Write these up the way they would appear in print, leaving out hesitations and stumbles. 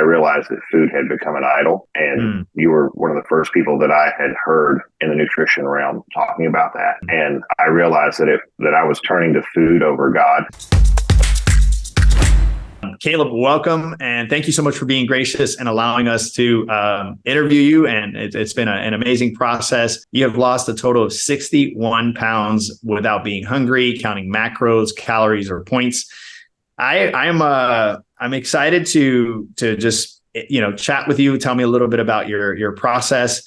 realized that food had become an idol. And you were one of the first people that I had heard in the nutrition realm talking about that. And I realized that I was turning to food over God. Caleb, welcome. And thank you so much for being gracious and allowing us to interview you. And it's been an amazing process. You have lost a total of 61 pounds without being hungry, counting macros, calories, or points. I'm excited to just, chat with you. Tell me a little bit about your process.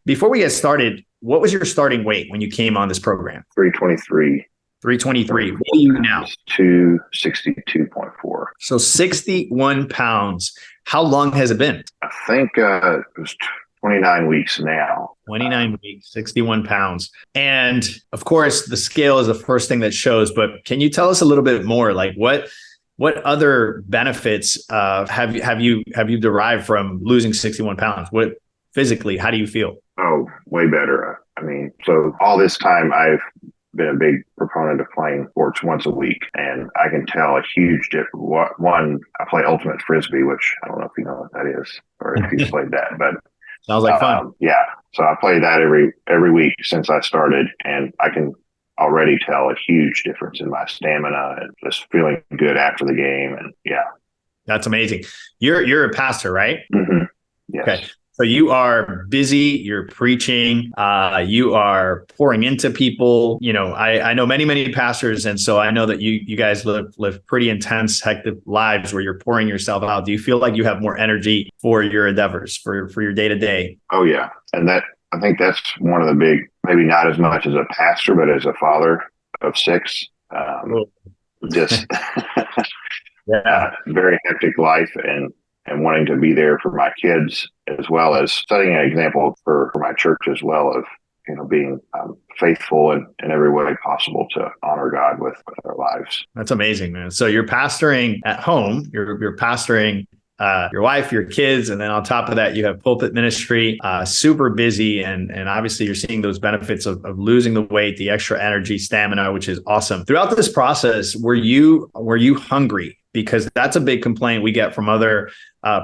Before we get started, what was your starting weight when you came on this program? 323. 323. What are you now? 262.4. So 61 pounds. How long has it been? I think it was 29 weeks now. 29 weeks, 61 pounds. And of course, the scale is the first thing that shows, but can you tell us a little bit more? Like what other benefits have you derived from losing 61 pounds? What physically, how do you feel? Oh, way better. So all this time I've been a big proponent of playing sports once a week, and I can tell a huge difference. One, I play ultimate frisbee, which I don't know if you know what that is or if you've played that, but sounds like fun. Yeah, so I play that every week since I started, and I can already tell a huge difference in my stamina and just feeling good after the game. And yeah, that's amazing. You're a pastor, right? Mm-hmm. Yes. Okay. So you are busy, you're preaching, you are pouring into people. I know many pastors. And so I know that you guys live pretty intense, hectic lives where you're pouring yourself out. Do you feel like you have more energy for your endeavors, for your day to day? Oh, yeah. And I think that's one of the big, maybe not as much as a pastor, but as a father of 6, just very hectic life and wanting to be there for my kids, as well as setting an example for my church as well of, being faithful in every way possible to honor God with our lives. That's amazing, man. So you're pastoring at home, you're pastoring your wife, your kids, and then on top of that, you have pulpit ministry, super busy. And obviously you're seeing those benefits of losing the weight, the extra energy, stamina, which is awesome. Throughout this process, were you hungry? Because that's a big complaint we get from other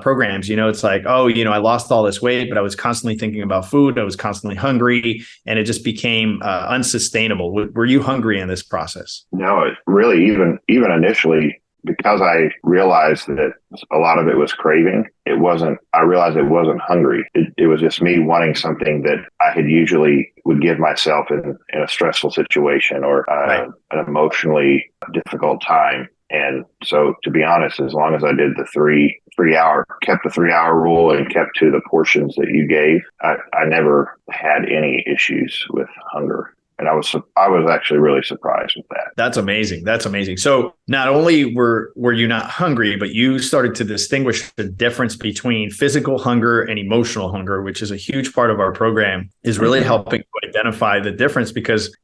programs. It's like, I lost all this weight, but I was constantly thinking about food. I was constantly hungry, and it just became unsustainable. Were you hungry in this process? No, it really, even initially, because I realized that a lot of it was craving. I realized it wasn't hungry. It was just me wanting something that I had usually would give myself in a stressful situation or an emotionally difficult time. And so, to be honest, as long as I did the 3 hour, kept the 3 hour rule and kept to the portions that you gave, I never had any issues with hunger. And I was actually really surprised with that. That's amazing. That's amazing. So not only were you not hungry, but you started to distinguish the difference between physical hunger and emotional hunger, which is a huge part of our program, is really helping to identify the difference because,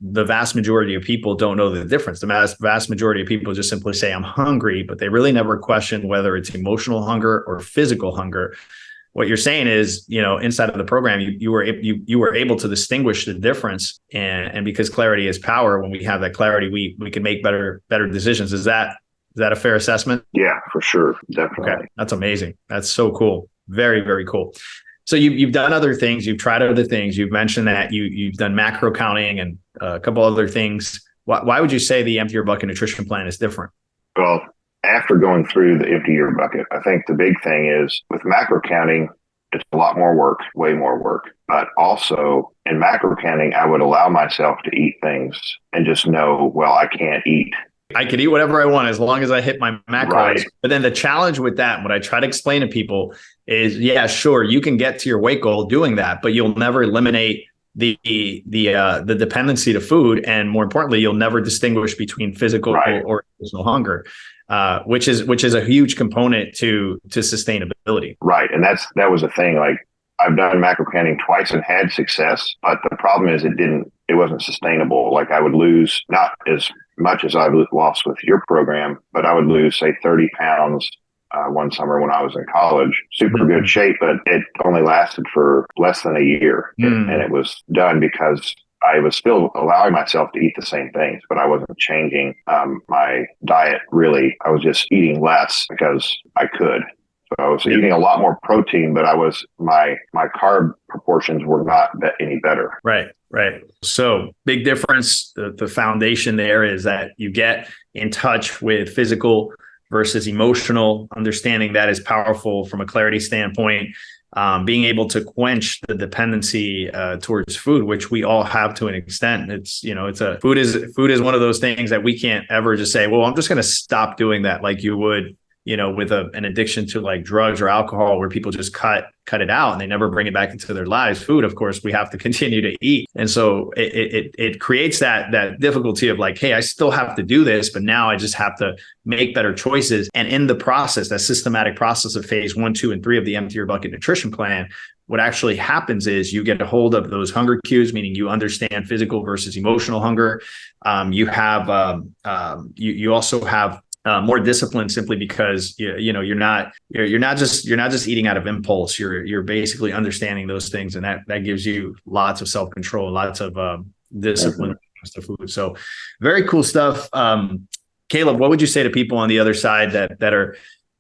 the vast majority of people don't know the difference. The vast majority of people just simply say, I'm hungry, but they really never question whether it's emotional hunger or physical hunger. What you're saying is, inside of the program, you were able to distinguish the difference, and because clarity is power, when we have that clarity, we can make better decisions. Is that a fair assessment? Yeah, for sure, definitely. Okay, that's amazing. That's so cool. Very, very cool. So you've done other things. You've tried other things. You've mentioned that you've done macro counting and a couple other things. Why would you say the Empty Your Bucket nutrition plan is different? Well, after going through the Empty Your Bucket, I think the big thing is with macro counting, it's a lot more work, way more work. But also in macro counting, I would allow myself to eat things and just know, well, I can't eat. I could eat whatever I want as long as I hit my macros. Right. But then the challenge with that, what I try to explain to people is, yeah, sure, you can get to your weight goal doing that, but you'll never eliminate the dependency to food, and more importantly, you'll never distinguish between physical or emotional hunger, which is a huge component to sustainability. Right, and that was the thing. Like I've done macro counting twice and had success, but the problem is it wasn't sustainable. Like I would lose not as much as I've lost with your program, but I would lose say 30 pounds. One summer when I was in college, super good shape, but it only lasted for less than a year. And it was done because I was still allowing myself to eat the same things, but I wasn't changing my diet really. I was just eating less because I could. So I was eating a lot more protein, but my carb proportions were not any better. Right. Right. So big difference. The foundation there is that you get in touch with physical versus emotional. Understanding that is powerful from a clarity standpoint. Being able to quench the dependency towards food, which we all have to an extent. Food is one of those things that we can't ever just say, well, I'm just going to stop doing that, like you would, with an addiction to like drugs or alcohol, where people just cut it out and they never bring it back into their lives. Food, of course, we have to continue to eat. And so it creates that difficulty of like, hey, I still have to do this, but now I just have to make better choices. And in the process, that systematic process of phase 1, 2, and 3 of the Empty Your Bucket nutrition plan, what actually happens is you get a hold of those hunger cues, meaning you understand physical versus emotional hunger. You also have more discipline, simply because you're not just eating out of impulse. You're basically understanding those things, and that gives you lots of self-control, lots of discipline when it comes to food. So very cool stuff. Caleb, what would you say to people on the other side that are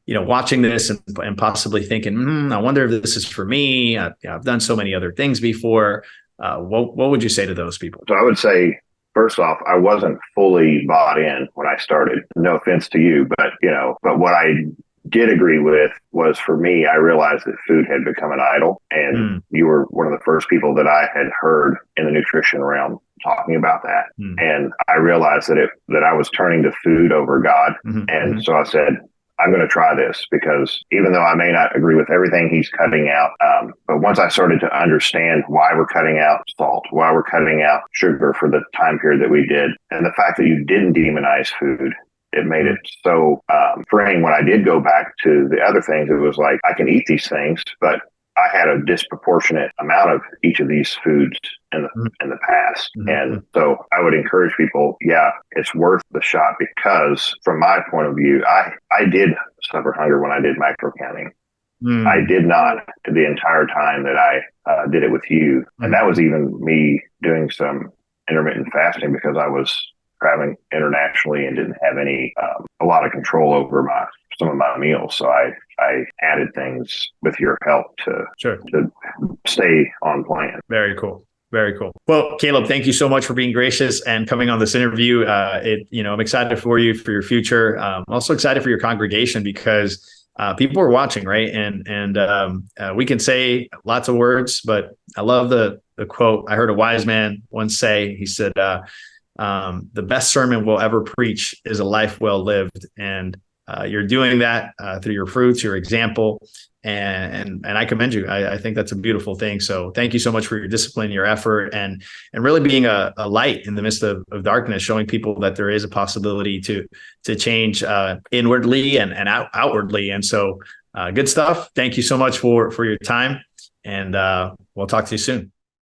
watching this and possibly thinking, I wonder if this is for me? I've done so many other things before. What would you say to those people? So I would say, first off, I wasn't fully bought in when I started. No offense to you, but what I did agree with was, for me, I realized that food had become an idol. And you were one of the first people that I had heard in the nutrition realm talking about that. And I realized that I was turning to food over God. And so I said, I'm going to try this, because even though I may not agree with everything he's cutting out, but once I started to understand why we're cutting out salt, why we're cutting out sugar for the time period that we did, and the fact that you didn't demonize food, it made it so freeing. When I did go back to the other things, it was like, I can eat these things, but I had a disproportionate amount of each of these foods in the past. And so I would encourage people, it's worth the shot, because from my point of view, I did suffer hunger when I did macro counting. I did not the entire time that I did it with you. And that was even me doing some intermittent fasting, because I was traveling internationally and didn't have a lot of control over some of my meals. So I added things with your help to stay on plan. Very cool. Very cool. Well, Caleb, thank you so much for being gracious and coming on this interview. I'm excited for you, for your future. I'm also excited for your congregation, because people are watching, right? And we can say lots of words, but I love the quote. I heard a wise man once say, he said, the best sermon we'll ever preach is a life well lived. And you're doing that through your fruits, your example, and I commend you. I think that's a beautiful thing. So thank you so much for your discipline, your effort, and really being a light in the midst of darkness, showing people that there is a possibility to change inwardly and outwardly. And so good stuff. Thank you so much for your time, and we'll talk to you soon.